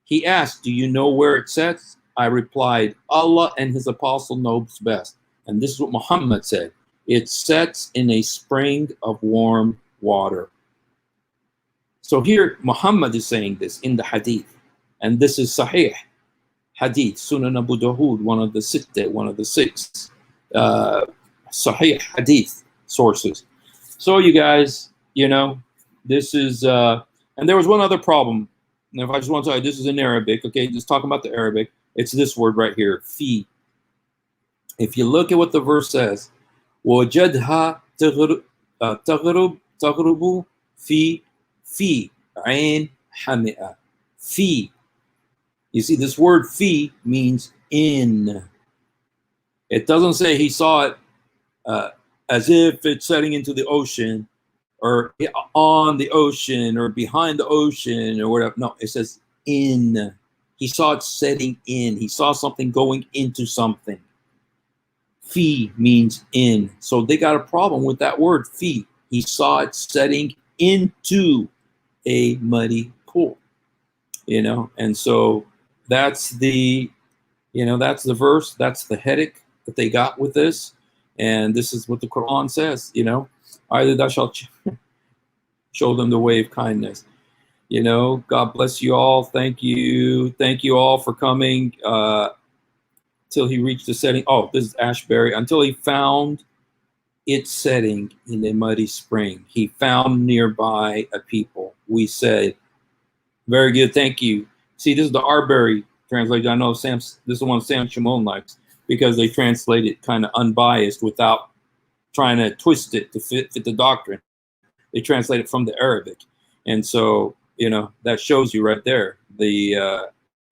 He asked, do you know where it sets? I replied, Allah and his apostle knows best. And this is what Muhammad said. It sets in a spring of warm water. So here Muhammad is saying this in the hadith. And this is Sahih hadith, Sunan Abu Dawud, one of the six Sahih hadith sources. So you guys, you know, this is, and there was one other problem. Now, if I just want to tell you, this is in Arabic, okay, just talking about the Arabic, it's this word right here, fi. If you look at what the verse says, وَجَدْهَا تَغْرُبُ fi عَيْن حَمِئَةٍ. Fi. You see, this word fi means in. It doesn't say he saw it as if it's setting into the ocean or on the ocean or behind the ocean or whatever. No, it says in. He saw it setting in. He saw something going into something. Fi means in. So they got a problem with that word, fi. He saw it setting into a muddy pool. You know, and so that's the, you know, that's the verse, that's the headache that they got with this. And this is what the Quran says, you know, either thou shalt show them the way of kindness. You know, God bless you all. Thank you. Thank you all for coming. Till he reached the setting. Oh, this is Ashbury. Until he found its setting in a muddy spring. He found nearby a people. We said, very good. Thank you. See, this is the Arbery translation. I know Sam, this is the one Sam Shimon likes because they translate it kind of unbiased without trying to twist it to fit the doctrine. They translate it from the Arabic. And so, you know, that shows you right there.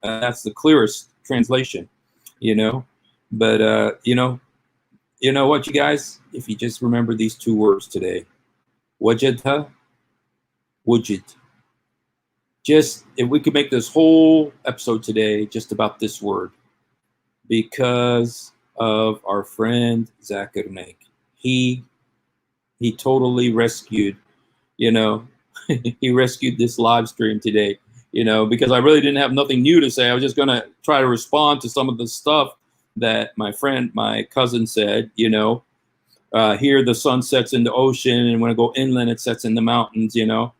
That's the clearest translation, you know. But, you know what, you guys? If you just remember these two words today, wajadha, wujid. Just, if we could make this whole episode today just about this word, because of our friend Zakir Naik. He totally rescued, you know, he rescued this live stream today, you know, because I really didn't have nothing new to say. I was just going to try to respond to some of the stuff that my cousin said, you know, here the sun sets in the ocean, and when I go inland, it sets in the mountains, you know.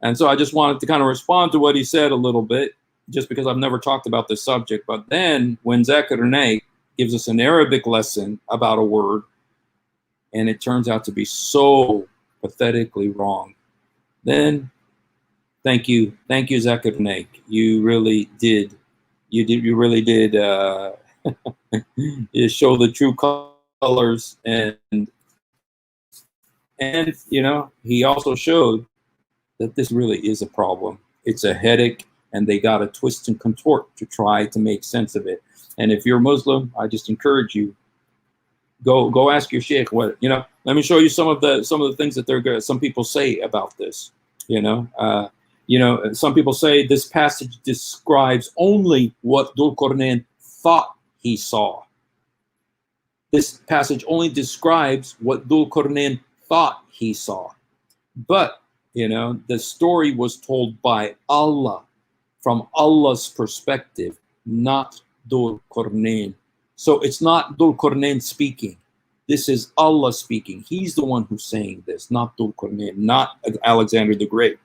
And so I just wanted to kind of respond to what he said a little bit, just because I've never talked about this subject. But then when Zakir Naik gives us an Arabic lesson about a word, and it turns out to be so pathetically wrong, then thank you, Zakir Naik. You really did. You really did you show the true colors, and you know, he also showed that this really is a problem. It's a headache, and they got to twist and contort to try to make sense of it. And if you're Muslim, I just encourage you, go ask your sheikh what, you know. Let me show you some of the things that some people say about this. You know, some people say this passage describes only what Dhul Qarnayn thought he saw. This passage only describes what Dhul Qarnayn thought he saw. But, you know, the story was told by Allah, from Allah's perspective, not Dhul Qarnayn. So it's not Dhul Qarnayn speaking. This is Allah speaking. He's the one who's saying this, not Dhul Qarnayn, not Alexander the Great.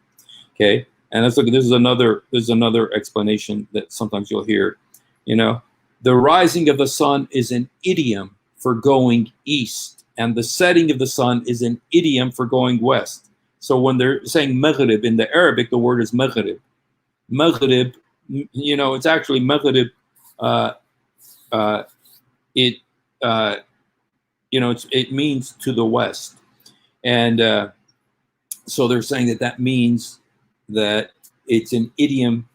Okay, and let's look at this is another explanation that sometimes you'll hear. You know, the rising of the sun is an idiom for going east, and the setting of the sun is an idiom for going west. So when they're saying maghrib in the Arabic, the word is maghrib. Maghrib, you know, it's actually maghrib. You know, it means to the west, and so they're saying that means that it's an idiom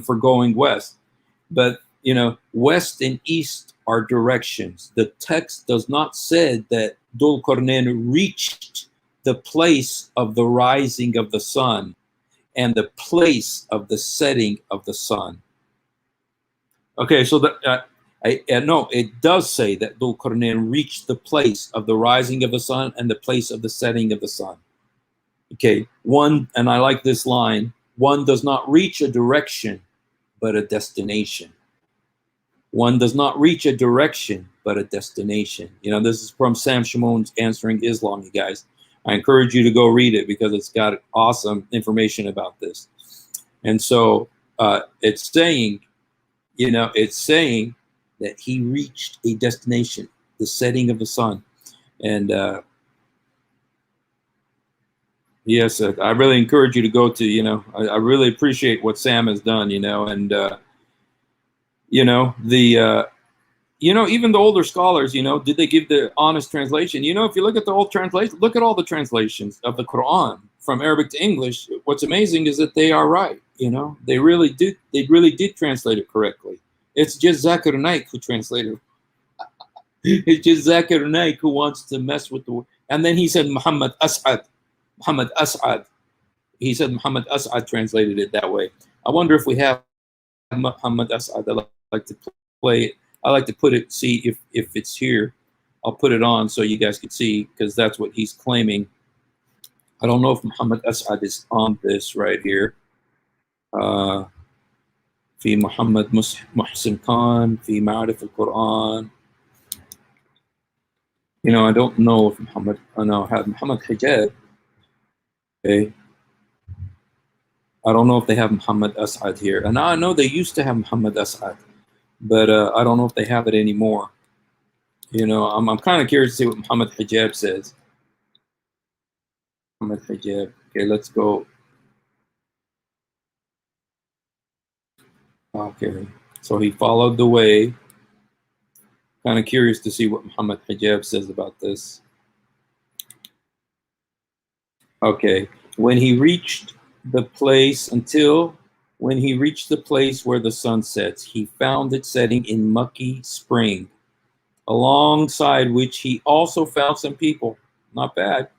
for going west. But you know, west and east are directions. The text does not say that Dhul Qarnayn reached the place of the rising of the sun and the place of the setting of the sun. Okay, so no, it does say that Dhul Qarnayn reached the place of the rising of the sun and the place of the setting of the sun. Okay, one, and I like this line, one does not reach a direction, but a destination. One does not reach a direction, but a destination. You know, this is from Sam Shamoun's Answering Islam, you guys. I encourage you to go read it because it's got awesome information about this. And so it's saying, you know, it's saying that he reached a destination, the setting of the sun. And yes, I really encourage you to go to, you know, I really appreciate what Sam has done, you know, and, you know, you know, even the older scholars, you know, did they give the honest translation? You know, if you look at the old translation, look at all the translations of the Quran from Arabic to English. What's amazing is that they are right. You know, they really did translate it correctly. It's just Zakir Naik who translated it. It's just Zakir Naik who wants to mess with the word. And then he said Muhammad As'ad. Muhammad As'ad. He said Muhammad As'ad translated it that way. I wonder if we have Muhammad As'ad. I like to play it. I like to put it, see if it's here. I'll put it on so you guys can see, because that's what he's claiming. I don't know if Muhammad As'ad is on this right here. في محمد محسن Khan في معرفة القرآن. You know, I don't know if Muhammad, I know have Muhammad Hijab. Okay. I don't know if they have Muhammad As'ad here. And I know they used to have Muhammad As'ad, but I don't know if they have it anymore. You know, I'm kind of curious to see what Muhammad Hijab says. Muhammad Hijab. Okay, let's go. Okay, so he followed the way. Kind of curious to see what Muhammad Hijab says about this. Okay, when he reached the place where the sun sets, he found it setting in mucky spring, alongside which he also found some people. Not bad.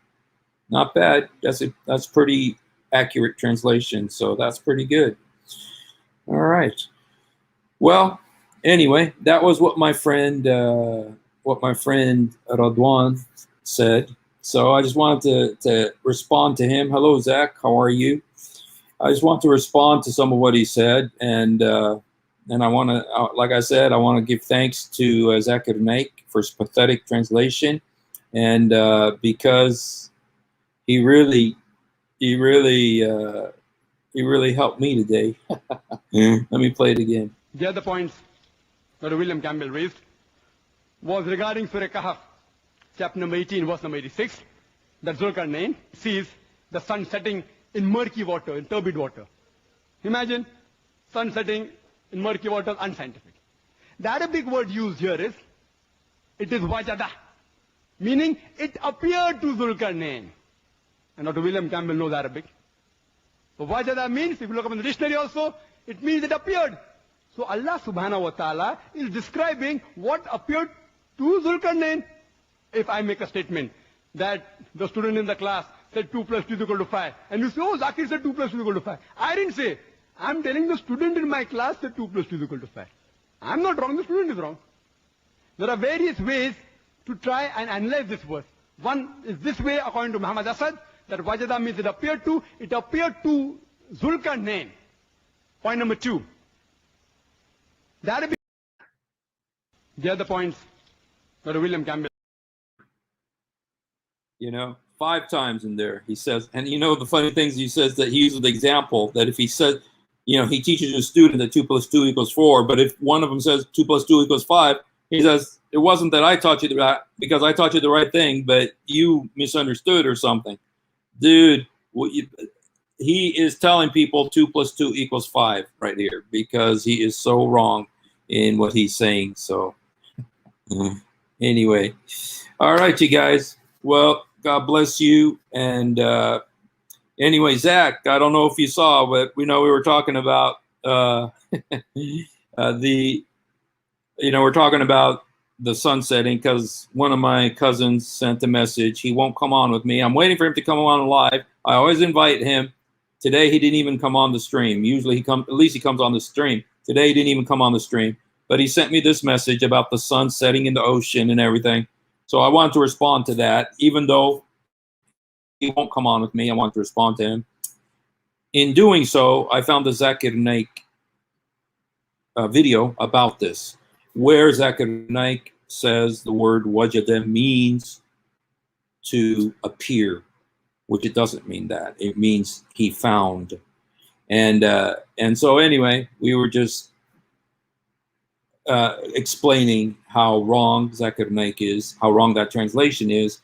Not bad. That's pretty accurate translation, so that's pretty good. All right. Well, anyway, that was what my friend Radewan said. So I just wanted to respond to him. Hello, Zach. How are you? I just want to respond to some of what he said, and I want to, like I said, I want to give thanks to Zakir Naik for his pathetic translation, and because he really helped me today. Let me play it again. The other points that William Campbell raised was regarding Surah Kahf, chapter number 18, verse number 86, that Zulkarnain sees the sun setting in murky water, in turbid water. Imagine sun setting in murky water, unscientific. The Arabic word used here is, it is wajada, meaning it appeared to Zulkarnain. And Dr. William Campbell knows Arabic. So wajada means, if you look up in the dictionary also, it means it appeared. So Allah subhanahu wa ta'ala is describing what appeared to Zulkarnain. If I make a statement that the student in the class said 2 plus 2 is equal to 5, and you say, oh, Zakir said 2 plus 2 is equal to 5. I didn't say. I'm telling the student in my class that 2 plus 2 is equal to 5. I'm not wrong, the student is wrong. There are various ways to try and analyze this verse. One is this way, according to Muhammad Asad, that wajada means it appeared to Zulkarnain. Point number 2. The other points that William Campbell. You know, 5 times in there he says, and you know the funny things he says that he uses the example that if he said, you know, he teaches a student that 2 plus 2 equals 4, but if one of them says 2 plus 2 equals 5, he says, it wasn't that I taught you that because I taught you the right thing, but you misunderstood or something. Dude, he is telling people 2 plus 2 equals 5 right here because he is so wrong in what he's saying. So anyway, all right, you guys. Well, God bless you. And anyway, Zach, I don't know if you saw, but we were talking about we're talking about the sun setting because one of my cousins sent a message. He won't come on with me. I'm waiting for him to come on live. I always invite him. Today he didn't even come on the stream. Usually he comes on the stream. Today he didn't even come on the stream. But he sent me this message about the sun setting in the ocean and everything. So I wanted to respond to that, even though he won't come on with me. I want to respond to him. In doing so, I found the Zakir Naik video about this. where Zakir Naik says the word wajada means to appear, which it doesn't mean that. It means he found. And so anyway, we were just explaining how wrong Zakir Naik is, how wrong that translation is,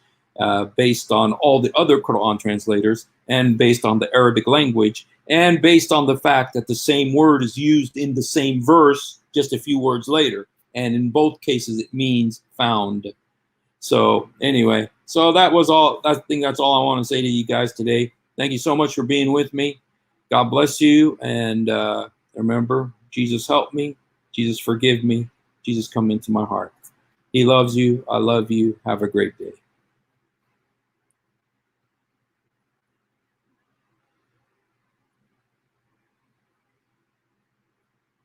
based on all the other Quran translators, and based on the Arabic language, and based on the fact that the same word is used in the same verse just a few words later. And in both cases, it means found. So anyway, so that was all. I think that's all I want to say to you guys today. Thank you so much for being with me. God bless you. And remember, Jesus help me. Jesus forgive me. Jesus come into my heart. He loves you. I love you. Have a great day.